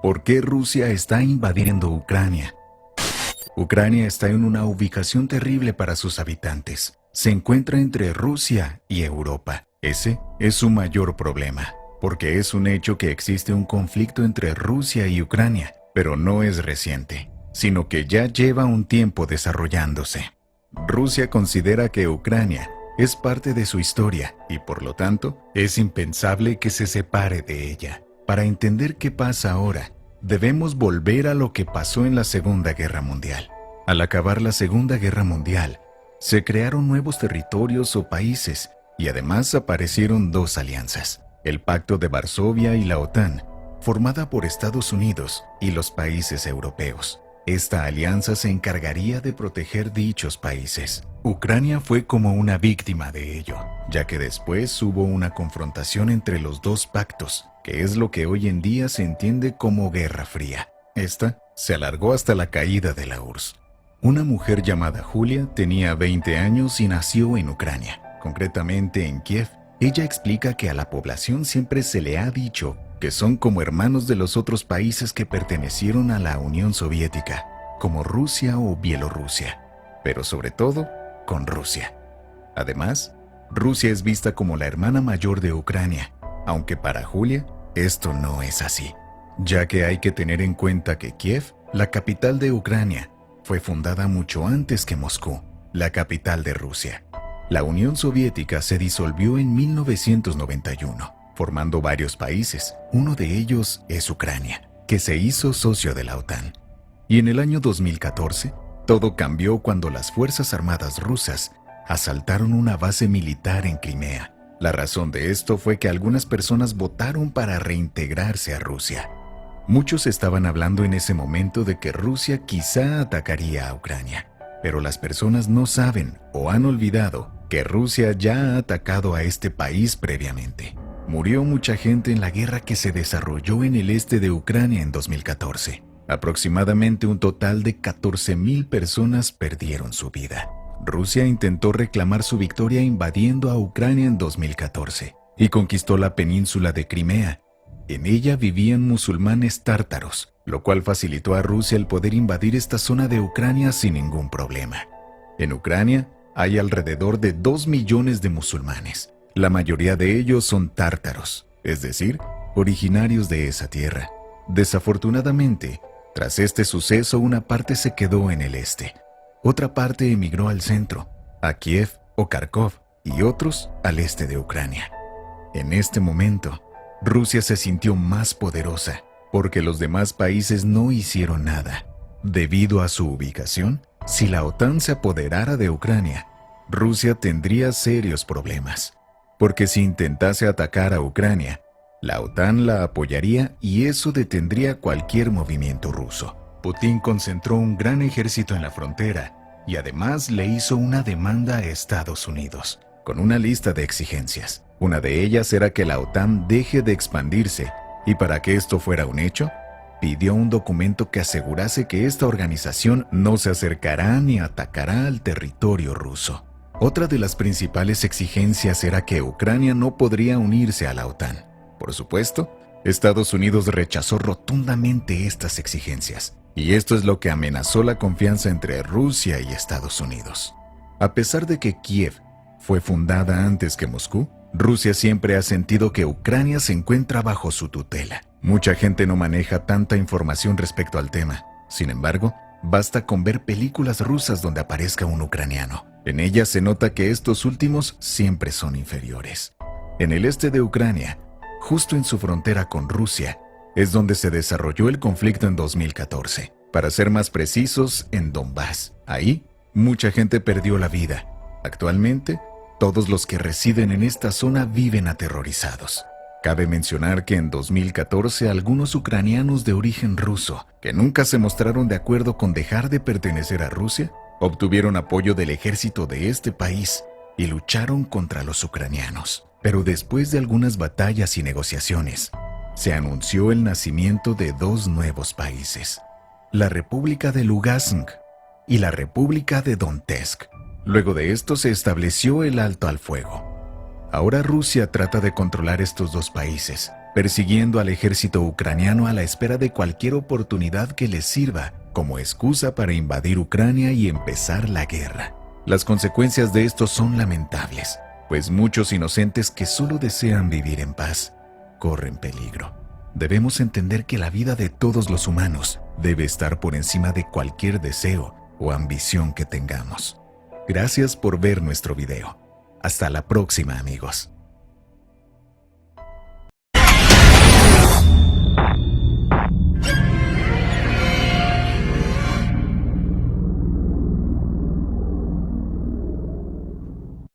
¿Por qué Rusia está invadiendo Ucrania? Ucrania está en una ubicación terrible para sus habitantes. Se encuentra entre Rusia y Europa. Ese es su mayor problema, porque es un hecho que existe un conflicto entre Rusia y Ucrania, pero no es reciente, sino que ya lleva un tiempo desarrollándose. Rusia considera que Ucrania es parte de su historia y, por lo tanto, es impensable que se separe de ella. Para entender qué pasa ahora, debemos volver a lo que pasó en la Segunda Guerra Mundial. Al acabar la Segunda Guerra Mundial, se crearon nuevos territorios o países y además aparecieron dos alianzas, el Pacto de Varsovia y la OTAN, formada por Estados Unidos y los países europeos. Esta alianza se encargaría de proteger dichos países. Ucrania fue como una víctima de ello, ya que después hubo una confrontación entre los dos pactos, que es lo que hoy en día se entiende como Guerra Fría. Esta se alargó hasta la caída de la URSS. Una mujer llamada Julia tenía 20 años y nació en Ucrania, concretamente en Kiev. Ella explica que a la población siempre se le ha dicho que son como hermanos de los otros países que pertenecieron a la Unión Soviética, como Rusia o Bielorrusia, pero sobre todo con Rusia. Además, Rusia es vista como la hermana mayor de Ucrania, aunque para Julia esto no es así, ya que hay que tener en cuenta que Kiev, la capital de Ucrania, fue fundada mucho antes que Moscú, la capital de Rusia. La Unión Soviética se disolvió en 1991, formando varios países. Uno de ellos es Ucrania, que se hizo socio de la OTAN. Y en el año 2014, todo cambió cuando las Fuerzas Armadas rusas asaltaron una base militar en Crimea. La razón de esto fue que algunas personas votaron para reintegrarse a Rusia. Muchos estaban hablando en ese momento de que Rusia quizá atacaría a Ucrania, pero las personas no saben o han olvidado que Rusia ya ha atacado a este país previamente. Murió mucha gente en la guerra que se desarrolló en el este de Ucrania en 2014. Aproximadamente un total de 14,000 personas perdieron su vida. Rusia intentó reclamar su victoria invadiendo a Ucrania en 2014 y conquistó la península de Crimea. En ella vivían musulmanes tártaros, lo cual facilitó a Rusia el poder invadir esta zona de Ucrania sin ningún problema. En Ucrania hay alrededor de 2 millones de musulmanes. La mayoría de ellos son tártaros, es decir, originarios de esa tierra. Desafortunadamente, tras este suceso una parte se quedó en el este. Otra parte emigró al centro, a Kiev o Kharkov, y otros al este de Ucrania. En este momento, Rusia se sintió más poderosa porque los demás países no hicieron nada. Debido a su ubicación, si la OTAN se apoderara de Ucrania, Rusia tendría serios problemas, porque si intentase atacar a Ucrania, la OTAN la apoyaría y eso detendría cualquier movimiento ruso. Putin concentró un gran ejército en la frontera y además le hizo una demanda a Estados Unidos, con una lista de exigencias. Una de ellas era que la OTAN deje de expandirse y para que esto fuera un hecho, pidió un documento que asegurase que esta organización no se acercará ni atacará al territorio ruso. Otra de las principales exigencias era que Ucrania no podría unirse a la OTAN. Por supuesto, Estados Unidos rechazó rotundamente estas exigencias, y esto es lo que amenazó la confianza entre Rusia y Estados Unidos. A pesar de que Kiev fue fundada antes que Moscú, Rusia siempre ha sentido que Ucrania se encuentra bajo su tutela. Mucha gente no maneja tanta información respecto al tema. Sin embargo, basta con ver películas rusas donde aparezca un ucraniano. En ellas se nota que estos últimos siempre son inferiores. En el este de Ucrania, justo en su frontera con Rusia, es donde se desarrolló el conflicto en 2014. Para ser más precisos, en Donbass. Ahí, mucha gente perdió la vida. Actualmente, todos los que residen en esta zona viven aterrorizados. Cabe mencionar que en 2014 algunos ucranianos de origen ruso, que nunca se mostraron de acuerdo con dejar de pertenecer a Rusia, obtuvieron apoyo del ejército de este país y lucharon contra los ucranianos. Pero después de algunas batallas y negociaciones, se anunció el nacimiento de dos nuevos países, la República de Lugansk y la República de Donetsk. Luego de esto se estableció el alto al fuego. Ahora Rusia trata de controlar estos dos países, persiguiendo al ejército ucraniano a la espera de cualquier oportunidad que les sirva como excusa para invadir Ucrania y empezar la guerra. Las consecuencias de esto son lamentables, pues muchos inocentes que solo desean vivir en paz corren peligro. Debemos entender que la vida de todos los humanos debe estar por encima de cualquier deseo o ambición que tengamos. Gracias por ver nuestro video. Hasta la próxima, amigos.